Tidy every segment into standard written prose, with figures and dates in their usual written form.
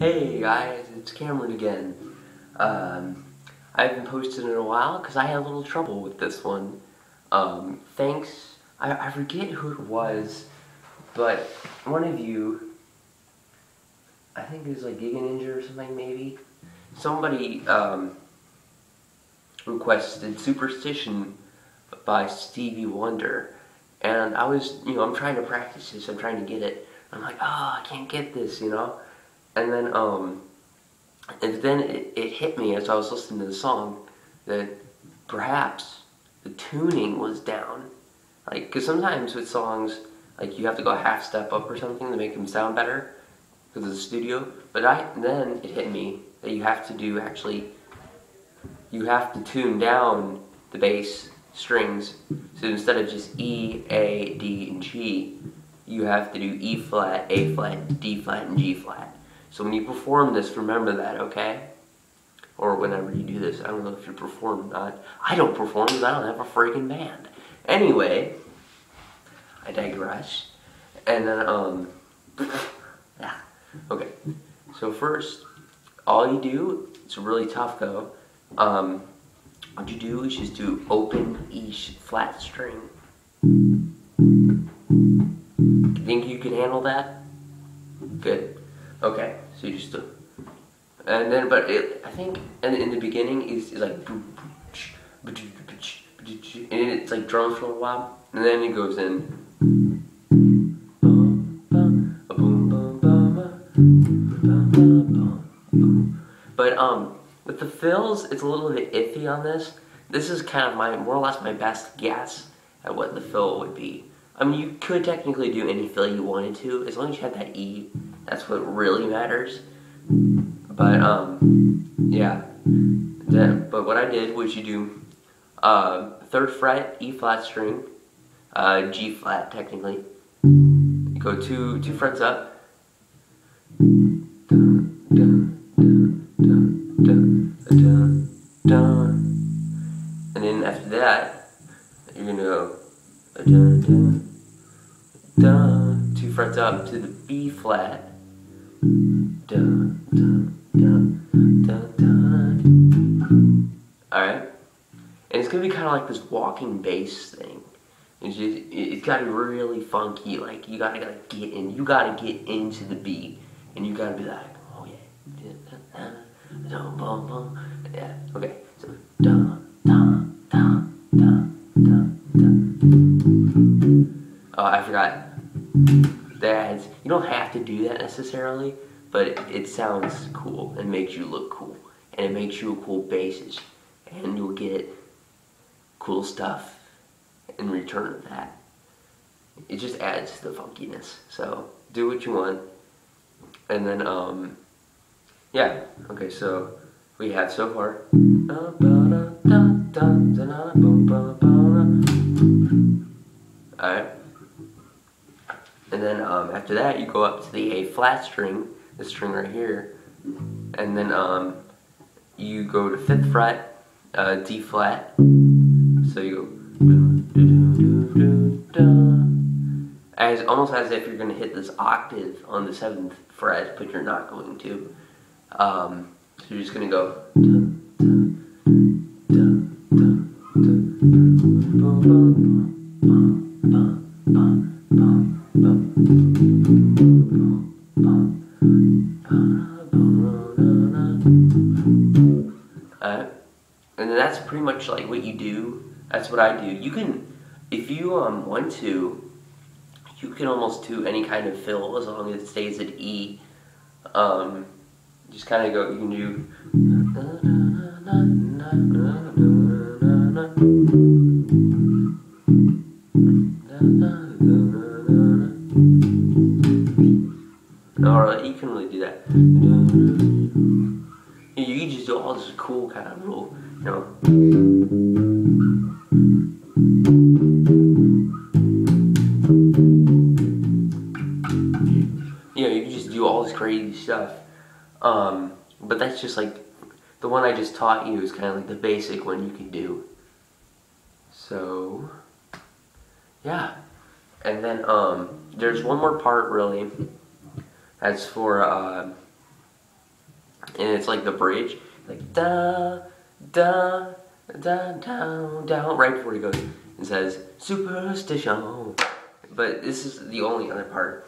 Hey guys, it's Cameron again. I haven't posted in a while because I had a little trouble with this one. Thanks, I forget who it was, but one of you, I think it was like Giga Ninja or something maybe, somebody requested Superstition by Stevie Wonder. And I was, I'm trying to practice this, I'm trying to get it. I'm like, oh, I can't get this, And then it hit me as I was listening to the song that perhaps the tuning was down. Like, because sometimes with songs, like, you have to go a half step up or something to make them sound better because of the studio. But then it hit me that you have to tune down the bass strings. So instead of just E, A, D, and G, you have to do E flat, A flat, D flat, and G flat. So when you perform this, remember that, okay? Or whenever you do this. I don't know if you perform or not. I don't perform because I don't have a freaking band. Anyway, I digress. And then, yeah. Okay. So first, all you do, it's really tough though. What you do is just do open E flat string. Think you can handle that? Good. Okay, so you just do, and then, I think, and in the beginning is like, and it's like drums for a while, and then it goes in. But with the fills, it's a little bit iffy on this. This is kind of more or less my best guess at what the fill would be. I mean, you could technically do any fill you wanted to, as long as you had that E. That's what really matters. But, yeah. But what I did was you do 3rd fret, E flat string, G flat technically. You go two frets up. And then after that, you're gonna go 2 frets up to the B flat. Alright? And it's gonna be kind of like this walking bass thing. It's gotta be really funky, like you gotta get into the beat, and you gotta be like, oh yeah. Yeah, okay. So oh, I forgot. You don't have to do that necessarily, but it sounds cool and makes you look cool, and it makes you a cool bassist, and you'll get cool stuff in return of that. It just adds to the funkiness. So do what you want, and then yeah. Okay, so we have so far. Alright. And then after that, you go up to the A flat string, this string right here, and then you go to 5th fret, D flat. So you go almost as if you're going to hit this octave on the 7th fret, but you're not going to. So you're just going to go. And then that's pretty much like what you do. That's what I do. You can, if you want to, you can almost do any kind of fill as long as it stays at E. Just kind of go. You can do. Or you can really do that. You can just do all this cool kind of little, you can just do all this crazy stuff. But that's just like, the one I just taught you is kind of like the basic one you can do. So, yeah. And then, there's one more part really. That's for, and it's like the bridge, like da da da down down, right before he goes and says superstition. But this is the only other part.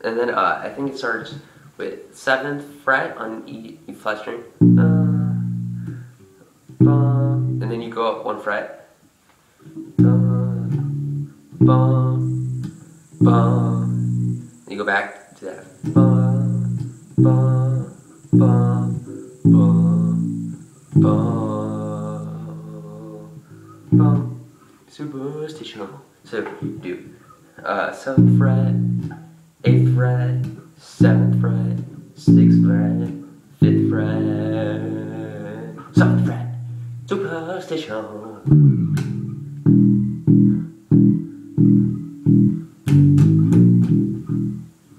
And then I think it starts with 7th fret on E flat string, and then you go up 1 fret, you go back to that, superstition. So you do 7th fret, 8th fret, 7th fret, 6th fret, 5th fret, 7th fret, superstition.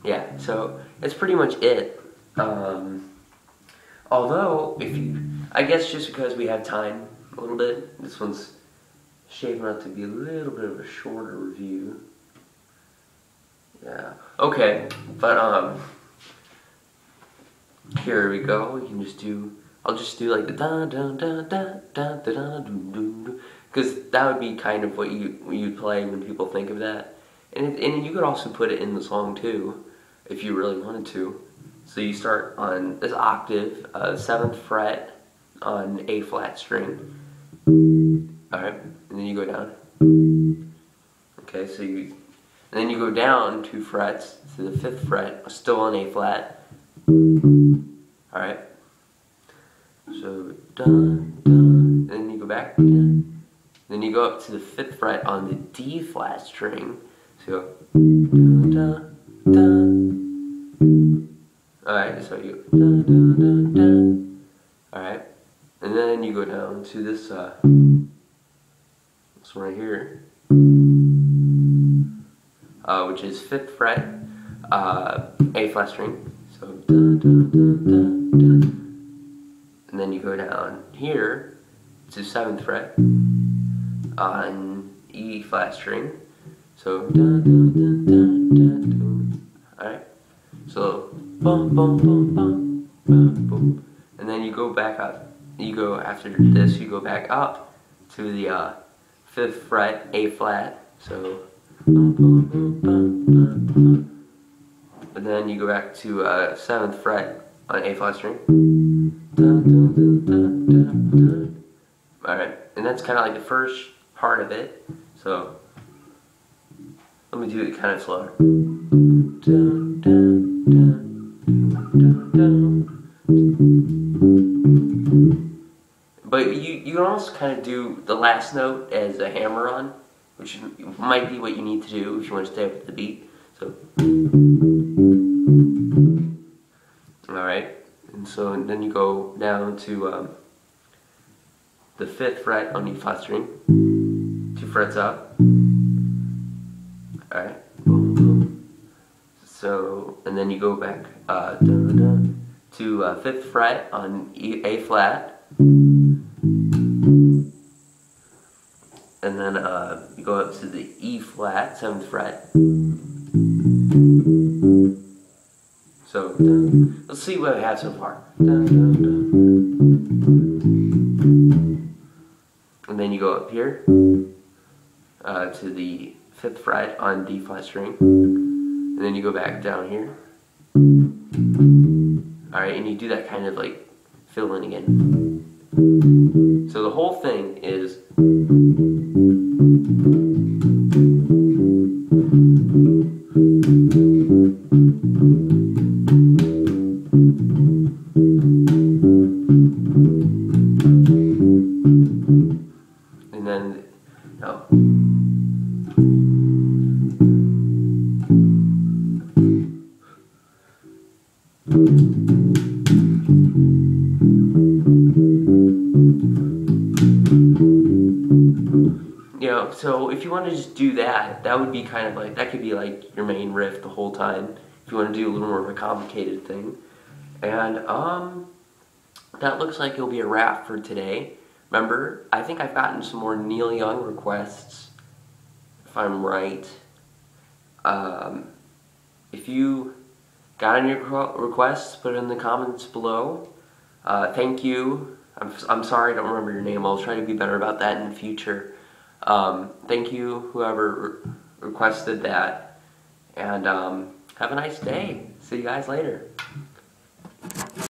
Yeah, so that's pretty much it. Although, I guess just because we have time a little bit, this one's shaping up to be a little bit of a shorter review. Yeah. Okay, but here we go. We can just do. I'll just do like the da da da da da da da do, because that would be kind of what you'd play when people think of that. And you could also put it in the song too, if you really wanted to. So you start on this octave, 7th fret on A flat string. All right, and then you go down. Okay, and then you go down 2 frets to the 5th fret, still on A flat. Alright. So, dun, dun, and then you go back. Dun. Then you go up to the 5th fret on the D flat string. So, dun, dun, dun. Alright, so you go, dun, dun, dun, dun. Alright. And then you go down to this one right here. Which is 5th fret, A flat string. So dun, dun, dun, dun, dun. And then you go down here to 7th fret on E flat string. So dun, dun, dun, dun, dun, dun. Alright. So bum bum bum bum bum boom. And then you go back up. You go after this. You go back up to the 5th fret A flat. So. And then you go back to 7th fret on A flat string. Alright, and that's kind of like the first part of it. So, let me do it kind of slower. But you can also kind of do the last note as a hammer-on, which might be what you need to do if you want to stay with the beat. So, alright, and then you go down to the 5th fret on E flat string, 2 frets up. Alright, boom, boom. So, and then you go back to 5th fret on A flat. And then you go up to the E flat, 7th fret. So, let's see what we have so far. And then you go up here to the 5th fret on D flat string. And then you go back down here. Alright, and you do that kind of like fill in again. So the whole thing is and then no. You know, so if you want to just do that, that would be kind of like, that could be like your main riff the whole time, if you want to do a little more of a complicated thing. And, that looks like it'll be a wrap for today. Remember, I think I've gotten some more Neil Young requests, if I'm right. If you got any requests, put it in the comments below. Thank you. I'm sorry I don't remember your name. I'll try to be better about that in the future. Thank you, whoever requested that. And have a nice day. See you guys later.